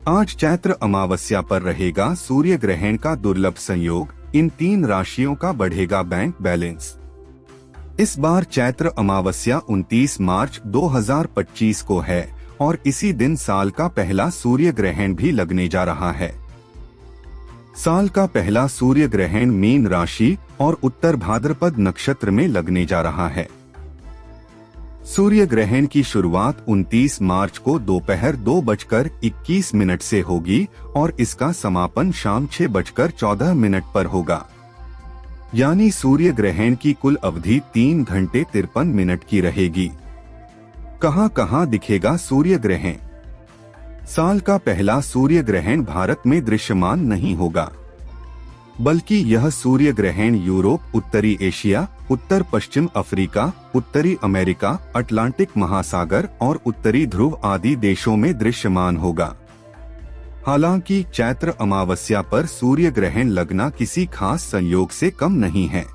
आज चैत्र अमावस्या पर रहेगा सूर्य ग्रहण का दुर्लभ संयोग। इन 3 राशियों का बढ़ेगा बैंक बैलेंस। इस बार चैत्र अमावस्या 29 मार्च 2025 को है और इसी दिन साल का पहला सूर्य ग्रहण भी लगने जा रहा है। साल का पहला सूर्य ग्रहण मीन राशि और उत्तर भाद्रपद नक्षत्र में लगने जा रहा है। सूर्य ग्रहण की शुरुआत 29 मार्च को दोपहर 2:21 से होगी और इसका समापन शाम 6:14 पर होगा। यानी सूर्य ग्रहण की कुल अवधि 3 घंटे 53 मिनट की रहेगी। कहां दिखेगा सूर्य ग्रहण? साल का पहला सूर्य ग्रहण भारत में दृश्यमान नहीं होगा, बल्कि यह सूर्य ग्रहण यूरोप, उत्तरी एशिया, उत्तर पश्चिम अफ्रीका, उत्तरी अमेरिका, अटलांटिक महासागर और उत्तरी ध्रुव आदि देशों में दृश्यमान होगा। हालांकि चैत्र अमावस्या पर सूर्य ग्रहण लगना किसी खास संयोग से कम नहीं है,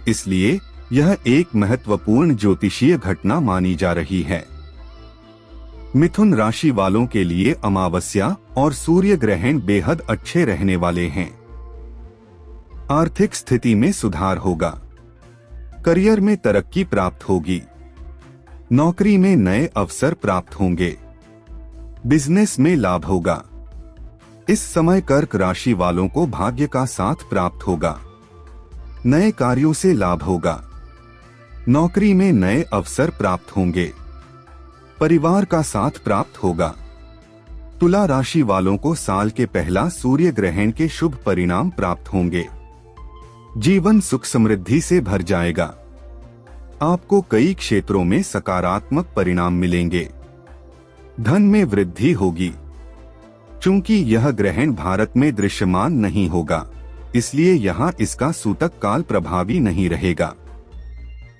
इसलिए यह एक महत्वपूर्ण ज्योतिषीय घटना मानी जा रही है। मिथुन राशि वालों के लिए अमावस्या और सूर्य ग्रहण बेहद अच्छे रहने वाले हैं। आर्थिक स्थिति में सुधार होगा, करियर में तरक्की प्राप्त होगी, नौकरी में नए अवसर प्राप्त होंगे, बिजनेस में लाभ होगा। इस समय कर्क राशि वालों को भाग्य का साथ प्राप्त होगा, नए कार्यों से लाभ होगा, नौकरी में नए अवसर प्राप्त होंगे, परिवार का साथ प्राप्त होगा। तुला राशि वालों को साल के पहला सूर्य ग्रहण के शुभ परिणाम प्राप्त होंगे। जीवन सुख समृद्धि से भर जाएगा। आपको कई क्षेत्रों में सकारात्मक परिणाम मिलेंगे। धन में वृद्धि होगी। चूंकि यह ग्रहण भारत में दृश्यमान नहीं होगा, इसलिए यहाँ इसका सूतक काल प्रभावी नहीं रहेगा।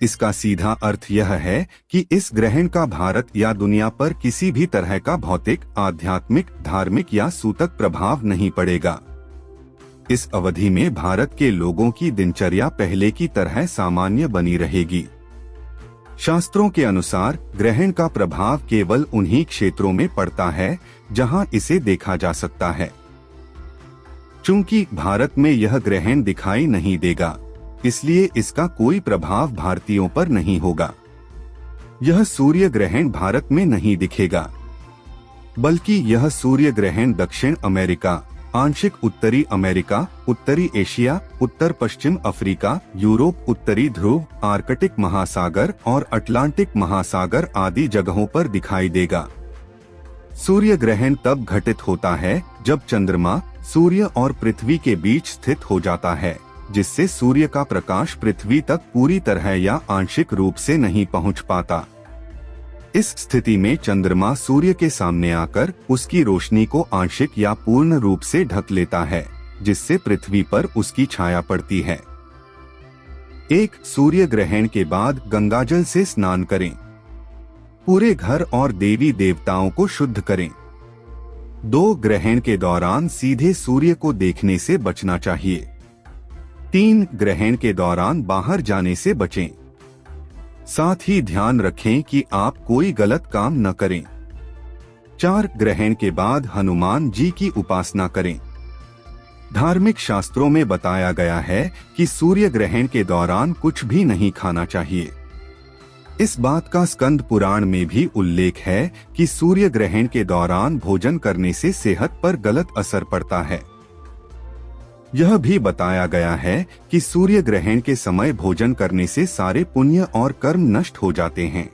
इसका सीधा अर्थ यह है कि इस ग्रहण का भारत या दुनिया पर किसी भी तरह का भौतिक, आध्यात्मिक, धार्मिक या सूतक प्रभाव नहीं पड़ेगा। इस अवधि में भारत के लोगों की दिनचर्या पहले की तरह सामान्य बनी रहेगी। शास्त्रों के अनुसार ग्रहण का प्रभाव केवल उन्हीं क्षेत्रों में पड़ता है जहां इसे देखा जा सकता है। चूंकि भारत में यह ग्रहण दिखाई नहीं देगा, इसलिए इसका कोई प्रभाव भारतीयों पर नहीं होगा। यह सूर्य ग्रहण भारत में नहीं दिखेगा, बल्कि यह सूर्य ग्रहण दक्षिण अमेरिका, आंशिक उत्तरी अमेरिका, उत्तरी एशिया, उत्तर पश्चिम अफ्रीका, यूरोप, उत्तरी ध्रुव, आर्कटिक महासागर और अटलांटिक महासागर आदि जगहों पर दिखाई देगा। सूर्य ग्रहण तब घटित होता है जब चंद्रमा सूर्य और पृथ्वी के बीच स्थित हो जाता है, जिससे सूर्य का प्रकाश पृथ्वी तक पूरी तरह या आंशिक रूप से नहीं पहुंच पाता। इस स्थिति में चंद्रमा सूर्य के सामने आकर उसकी रोशनी को आंशिक या पूर्ण रूप से ढक लेता है, जिससे पृथ्वी पर उसकी छाया पड़ती है। एक सूर्य ग्रहण के बाद गंगाजल से स्नान करें। पूरे घर और देवी देवताओं को शुद्ध करें। 2 ग्रहण के दौरान सीधे सूर्य को देखने से बचना चाहिए। 3 ग्रहण के दौरान बाहर जाने से बचें। साथ ही ध्यान रखें कि आप कोई गलत काम न करें। 4 ग्रहण के बाद हनुमान जी की उपासना करें। धार्मिक शास्त्रों में बताया गया है कि सूर्य ग्रहण के दौरान कुछ भी नहीं खाना चाहिए। इस बात का स्कंद पुराण में भी उल्लेख है कि सूर्य ग्रहण के दौरान भोजन करने से सेहत पर गलत असर पड़ता है। यह भी बताया गया है कि सूर्य ग्रहण के समय भोजन करने से सारे पुण्य और कर्म नष्ट हो जाते हैं।